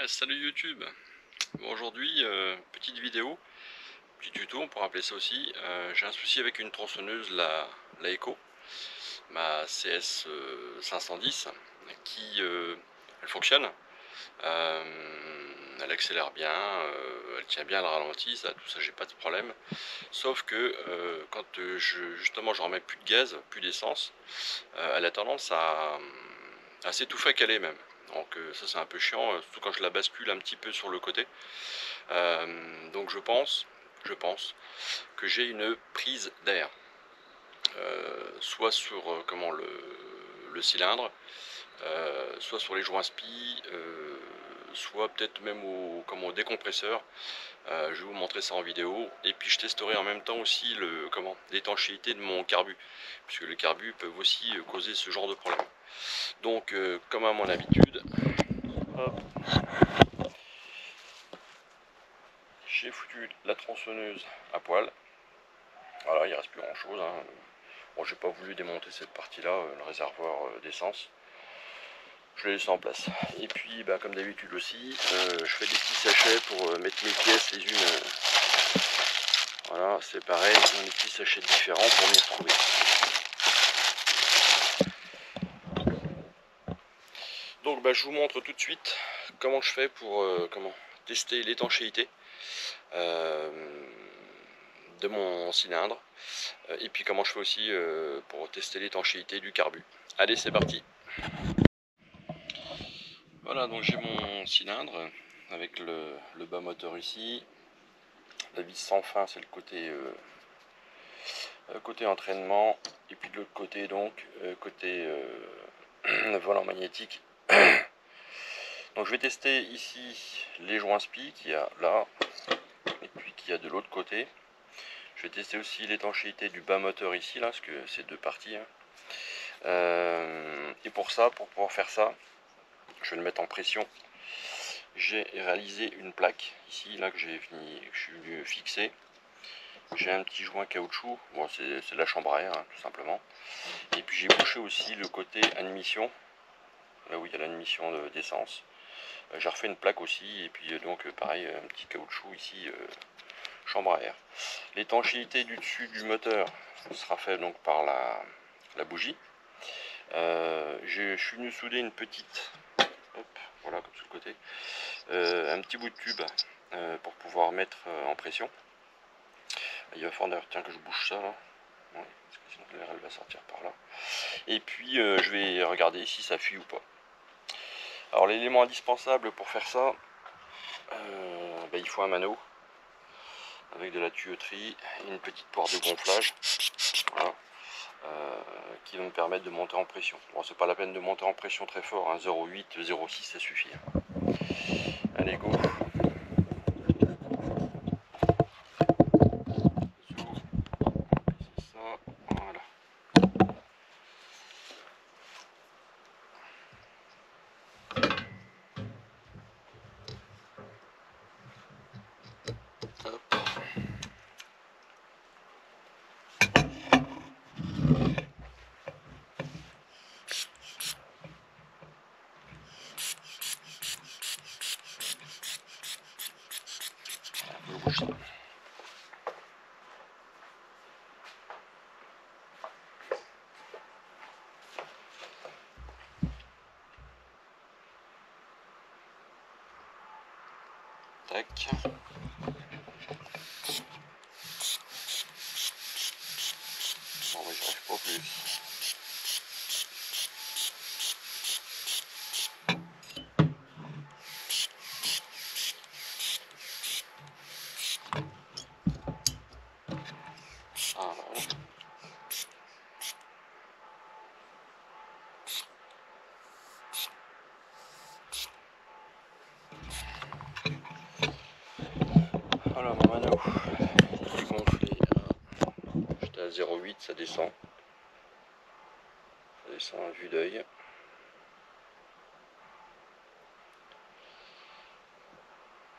Ouais, salut YouTube. Bon, aujourd'hui, petite vidéo, petit tuto, on pourrait appeler ça aussi. J'ai un souci avec une tronçonneuse, la Echo, ma CS 510, qui elle fonctionne. Elle accélère bien, elle tient bien le ralenti, ça, tout ça, j'ai pas de problème. Sauf que quand justement je remets plus de gaz, plus d'essence, elle a tendance à s'étouffer à caler même. Donc ça c'est un peu chiant, surtout quand je la bascule un petit peu sur le côté. Donc je pense que j'ai une prise d'air, soit sur comment le cylindre, soit sur les joints spi, soit peut-être même au décompresseur. Je vais vous montrer ça en vidéo, et puis je testerai en même temps aussi l'étanchéité de mon carbu, puisque les carbus peuvent aussi causer ce genre de problème. Donc comme à mon habitude, j'ai foutu la tronçonneuse à poil. Voilà, il reste plus grand chose, hein. Bon, j'ai pas voulu démonter cette partie là, le réservoir d'essence. Je l'ai laissé en place. Et puis bah, comme d'habitude aussi, je fais des petits sachets pour mettre mes pièces les unes. Voilà, c'est pareil, des petits sachets différents pour m'y retrouver. Donc bah, je vous montre tout de suite comment je fais pour tester l'étanchéité de mon cylindre, et puis comment je fais aussi pour tester l'étanchéité du carbu. Allez, c'est parti. Voilà, donc j'ai mon cylindre avec le bas moteur ici. La vis sans fin, c'est le côté entraînement, et puis de l'autre côté donc côté volant magnétique. Donc je vais tester ici les joints spi qu'il y a là, et puis qu'il y a de l'autre côté. Je vais tester aussi l'étanchéité du bas moteur ici, là, parce que c'est deux parties, hein. Et pour pouvoir faire ça, je vais le mettre en pression. J'ai réalisé une plaque ici, là, que je suis venu fixer. J'ai un petit joint caoutchouc, bon, c'est de la chambre à air, hein, tout simplement. Et puis j'ai bouché aussi le côté admission, là où il y a l'admission d'essence. J'ai refait une plaque aussi, et puis donc pareil, un petit caoutchouc ici, chambre à air. L'étanchéité du dessus du moteur sera fait donc par la bougie. Je suis venu souder une petite, hop, voilà, comme sur le côté, un petit bout de tube pour pouvoir mettre en pression. Il va falloir tiens, que je bouge ça là, ouais, parce que sinon l'air elle va sortir par là. Et puis je vais regarder si ça fuit ou pas. Alors l'élément indispensable pour faire ça, il faut un mano avec de la tuyauterie et une petite poire de gonflage, voilà, qui va me permettre de monter en pression. Bon, c'est pas la peine de monter en pression très fort, hein, 0,8, 0,6 ça suffit. Allez, go. C'est ça, voilà. Hop. Je bouge ça. Tac. Bon, j'y arrive pas plus. Ah, voilà. Voilà mon mano, il est gonflé. J'étais à 0,8, ça descend. Ça descend à vue d'œil.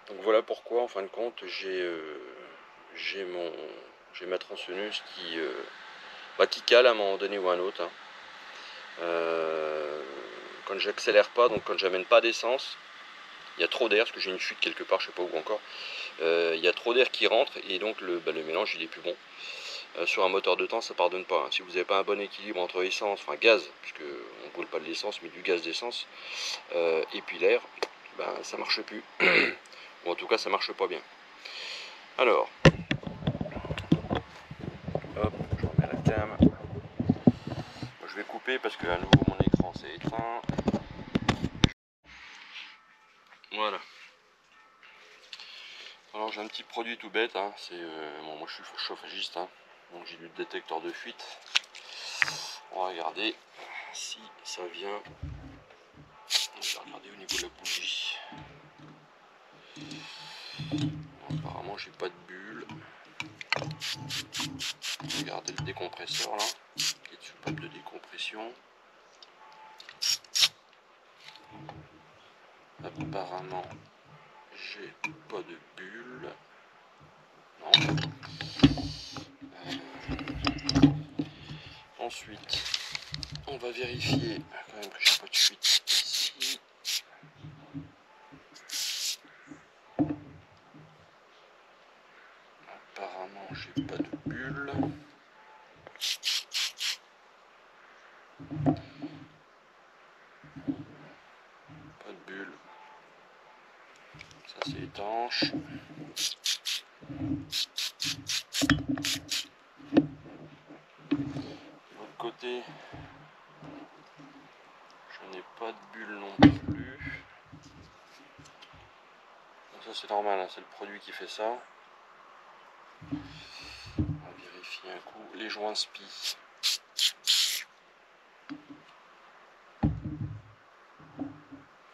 Donc voilà pourquoi en fin de compte j'ai ma tronçonneuse qui cale à un moment donné ou à un autre, hein. Quand j'accélère pas, donc quand j'amène pas d'essence, il y a trop d'air, parce que j'ai une fuite quelque part, je sais pas où encore. Il y a trop d'air qui rentre et donc le mélange il est plus bon. Sur un moteur de temps ça pardonne pas, hein. Si vous n'avez pas un bon équilibre entre essence, enfin gaz, puisque on ne brûle pas de l'essence mais du gaz d'essence, et puis l'air, ben, ça marche plus. Ou en tout cas ça marche pas bien. Alors, hop, je remets la cam. Je vais couper parce que à nouveau mon écran s'est éteint. Voilà. Alors j'ai un petit produit tout bête, hein. C'est bon, moi je suis chauffagiste, hein. Donc j'ai du détecteur de fuite. On va regarder si ça vient. On va regarder au niveau de la bougie. Bon, apparemment j'ai pas de bulle. Regardez le décompresseur là, qui est sous pape de décompression. Apparemment j'ai pas de bulle. Non. Ensuite, on va vérifier quand même que j'ai pas de fuite ici. Apparemment, j'ai pas de bulle. Pas de bulle. Ça c'est étanche. De l'autre côté, je n'ai pas de bulle non plus. Donc ça c'est normal, hein, c'est le produit qui fait ça. On va vérifier un coup les joints SPI.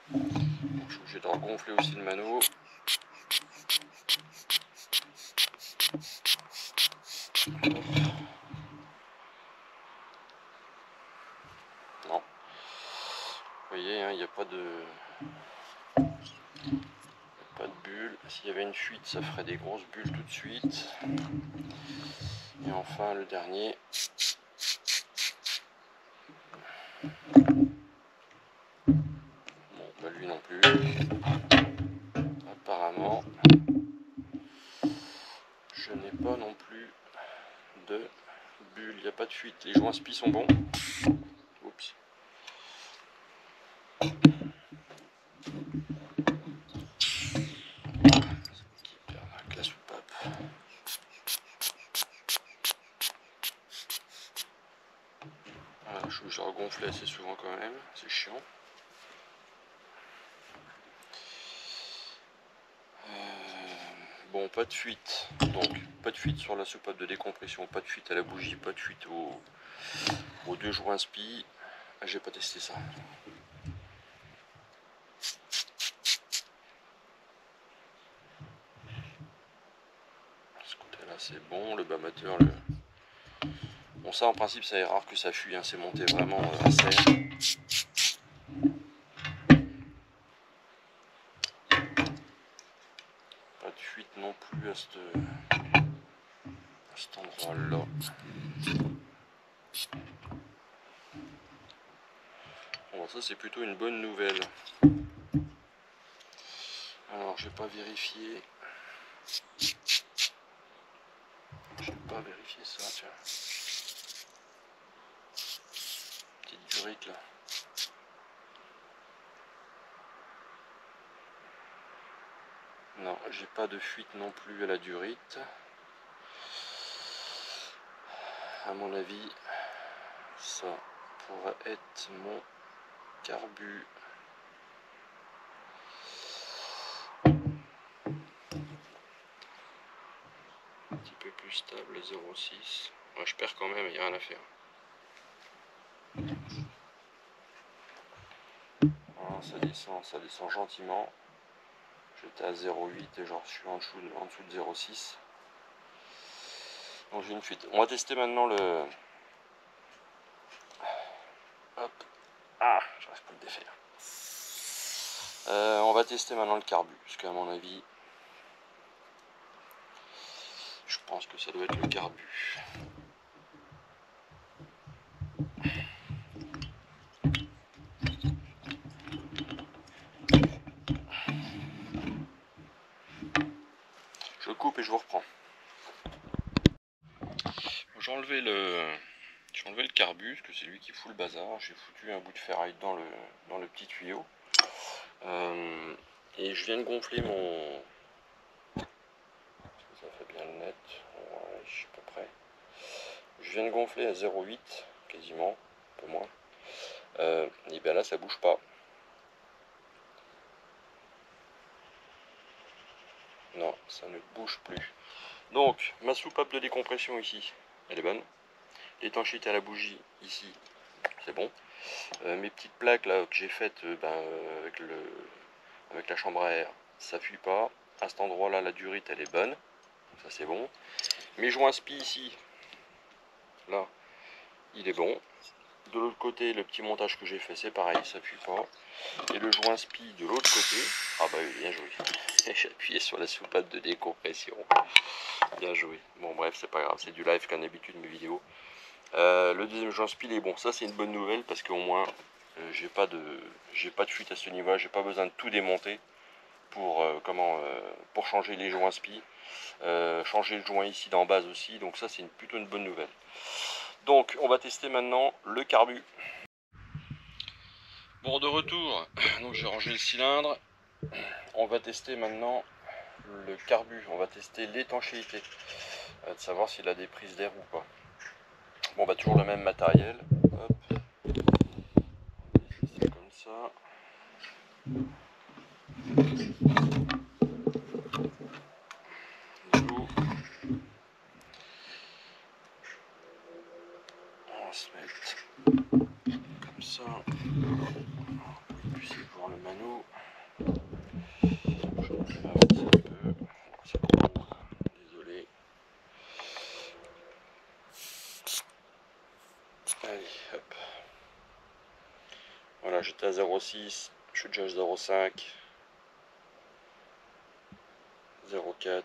Donc, je suis obligé de regonfler aussi le mano. Non. Vous voyez, hein, il n'y a pas de bulle. S'il y avait une fuite, ça ferait des grosses bulles tout de suite. Et enfin, le dernier. Bon, pas lui non plus. Apparemment, je n'ai pas non plus de bulle. Il n'y a pas de fuite. Les joints SPI sont bons. Oups. La soupape. Voilà, je regonfle assez souvent quand même. C'est chiant. Bon, pas de fuite. Donc, pas de fuite sur la soupape de décompression, pas de fuite à la bougie, pas de fuite aux deux joints SPI. Ah, j'ai pas testé ça. Ce côté-là, c'est bon. Le bas moteur, bon, ça en principe, ça est rare que ça fuit. Hein. C'est monté vraiment à serre. Pas de fuite non plus à cet endroit-là. Bon, ça c'est plutôt une bonne nouvelle. Alors, j'ai pas vérifié. J'ai pas vérifié ça, tiens. Petite durite là. Non, j'ai pas de fuite non plus à la durite. À mon avis, ça pourrait être mon carbu. Un petit peu plus stable, 0,6. Ouais, je perds quand même, il n'y a rien à faire. Voilà, ça descend gentiment. J'étais à 0,8 et genre je suis en dessous de 0,6. Donc j'ai une fuite. On va tester maintenant le... Hop. Ah, j'arrive pas à le défaire. On va tester maintenant le carbu, parce qu'à mon avis, je pense que ça doit être le carbu. Je coupe et je vous reprends. J'ai enlevé le carbu, parce que c'est lui qui fout le bazar. J'ai foutu un bout de ferraille dans le petit tuyau. Et je viens de gonfler mon... Ça fait bien le net. Ouais, je suis à peu près. Je viens de gonfler à 0,8, quasiment, un peu moins. Et bien là, ça bouge pas. Non, ça ne bouge plus. Donc, ma soupape de décompression ici, elle est bonne. L'étanchéité à la bougie ici, c'est bon. Mes petites plaques là que j'ai faites avec la chambre à air, ça fuit pas. À cet endroit là, la durite elle est bonne, ça c'est bon. Mes joints spi ici, là, il est bon. De l'autre côté, le petit montage que j'ai fait, c'est pareil, ça fuit pas. Et le joint spi de l'autre côté, ah bah oui, bien joué. J'ai appuyé sur la soupape de décompression. Bien joué. Bon bref, c'est pas grave, c'est du live comme d'habitude mes vidéos. Le deuxième joint spi est bon, ça c'est une bonne nouvelle parce qu'au moins j'ai pas de fuite à ce niveau, j'ai pas besoin de tout démonter pour pour changer les joints spi, changer le joint ici d'en base aussi, donc ça c'est plutôt une bonne nouvelle. Donc on va tester maintenant le carbu. Bon, de retour, donc j'ai rangé le cylindre, on va tester maintenant le carbu, on va tester l'étanchéité, de savoir s'il a des prises d'air ou pas. Bon bah toujours le même matériel, hop, c'est comme ça. L'eau. On va se mettre comme ça, vous puissiez voir le mano. Je vais avancer un peu, désolé. Allez, hop. Voilà, j'étais à 0,6, je suis déjà à 0,5, 0,4.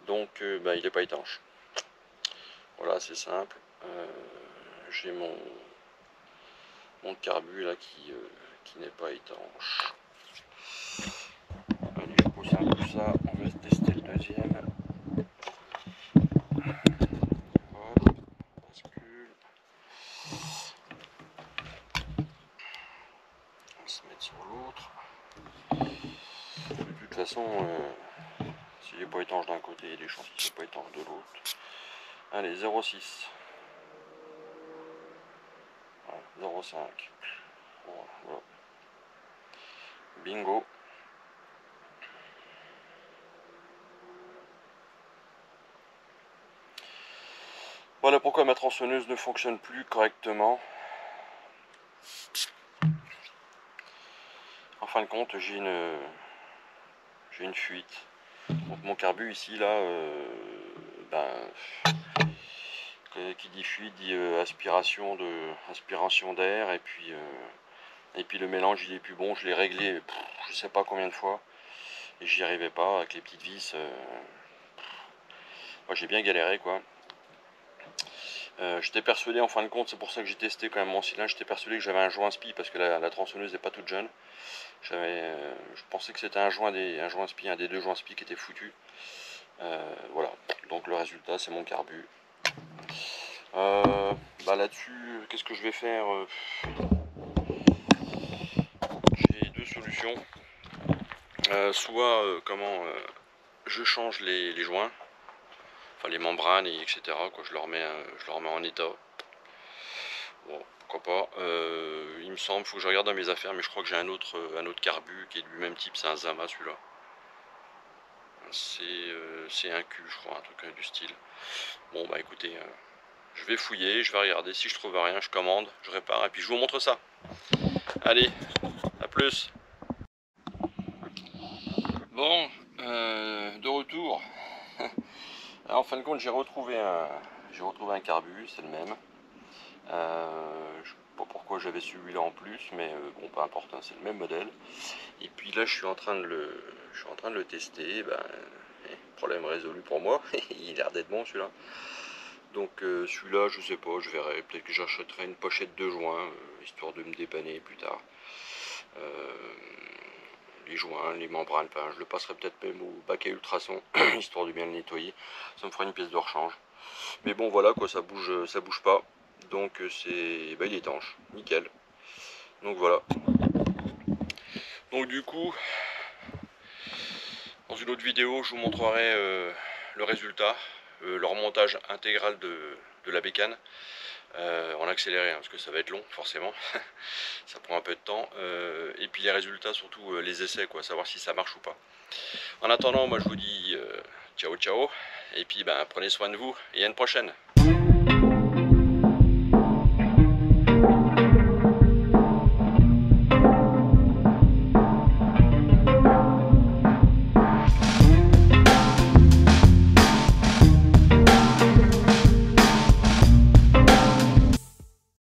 Donc bah, il n'est pas étanche. Voilà, c'est simple. J'ai mon carbu là qui n'est pas étanche. Allez, je pousse un peu ça, on va tester le deuxième. Hop, bascule. On va se mettre sur l'autre. De toute façon, s'il n'est pas étanche d'un côté, il y a des chances qu'il ne soit pas étanche de l'autre. Allez, 0,6. 0,5. Voilà. Bingo. Voilà pourquoi ma tronçonneuse ne fonctionne plus correctement. En fin de compte, j'ai une fuite. Donc mon carbu ici, là, qui dit fuite dit aspiration d'air, et puis le mélange il est plus bon. Je l'ai réglé je sais pas combien de fois et j'y arrivais pas avec les petites vis. Moi j'ai bien galéré quoi. J'étais persuadé en fin de compte, c'est pour ça que j'ai testé quand même mon cylindre, j'étais persuadé que j'avais un joint spi parce que la tronçonneuse n'est pas toute jeune. Je pensais que c'était un joint spi, un des deux joints spi qui était foutu. Voilà, donc le résultat c'est mon carbu. Là-dessus, qu'est-ce que je vais faire? J'ai deux solutions. Soit je change les joints, enfin les membranes, etc. Quoi, je leur mets en état. Bon, pourquoi pas. Il me semble, faut que je regarde dans mes affaires, mais je crois que j'ai un autre carbu qui est du même type, c'est un Zama celui-là. C'est un Q, je crois, un truc du style. Bon bah écoutez, je vais fouiller, je vais regarder, si je trouve rien, je commande, je répare, et puis je vous montre ça. Allez, à plus. Bon, de retour. Alors, en fin de compte, j'ai retrouvé un carbu, c'est le même. Je sais pas pourquoi j'avais celui-là en plus, mais bon, peu importe, hein, c'est le même modèle. Et puis là, je suis en train de le tester. Problème résolu pour moi. Il a l'air d'être bon celui-là. Donc celui-là, je sais pas, je verrai. Peut-être que j'achèterai une pochette de joints, histoire de me dépanner plus tard. les joints, les membranes, enfin je le passerai peut-être même au bac à ultrasons, histoire de bien le nettoyer, ça me fera une pièce de rechange. Mais bon voilà quoi, ça bouge pas, donc c'est, bah, il est étanche, nickel. Donc voilà. Donc du coup, dans une autre vidéo, je vous montrerai le résultat, le remontage intégral de la bécane. En accéléré, hein, parce que ça va être long forcément, ça prend un peu de temps, et puis les résultats, surtout les essais, quoi, savoir si ça marche ou pas. En attendant, moi je vous dis ciao ciao, et puis ben, prenez soin de vous, et à une prochaine.